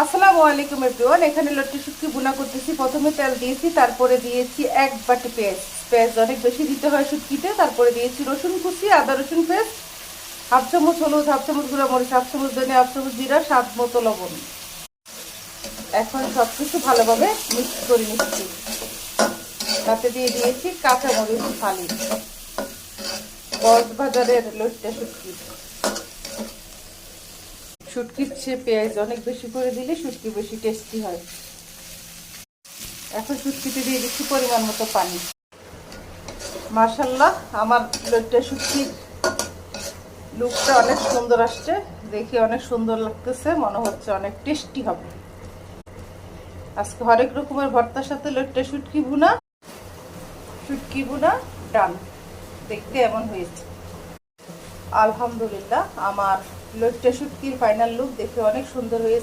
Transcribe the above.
আসসালামু আলাইকুম এভরিওয়ান। এখানে লট্টি শুটকি ভুনা করতেছি। প্রথমে তেল দিয়েছি, তারপরে দিয়েছি 1 বাটি পেঁয়াজ। পেঁয়াজ অনেক বেশি দিতে হয় শুটকিতে। তারপরে দিয়েছি রসুন কুচি, আদা রসুন পেস্ট, হাফ চামচ হলুদ, হাফ চামচ গুঁড়া মরিচ, হাফ চামচ ধনিয়া, হাফ চামচ জিরা, স্বাদ মতো লবণ। এখন সব কিছু ভালোভাবে মিক্স করে নিচ্ছি। তাতে দিয়ে দিয়েছি কাঁচা মরিচ ফালি, কক্সবাজারের লট্টি শুটকি। শুটকির চেয়ে পেঁয়াজ অনেক বেশি করে দিলে শুটকি বেশি টেস্টি হয়। এখন শুটকিতে দিয়ে দিচ্ছি পরিমাণ মতো পানি। মাশাআল্লাহ, আমার লট্টি শুটকির লুকটা অনেক সুন্দর আসছে। দেখে অনেক সুন্দর লাগতেছে, মনে হচ্ছে অনেক টেস্টি হবে। আজকে হরেক রকমের ভর্তার সাথে লট্টি শুটকি ভুনা ডান। দেখতে এমন হয়েছে। আলহামদুলিল্লাহ, আমার লট্টি শুটকির ফাইনাল লুক দেখে অনেক সুন্দর হয়েছে।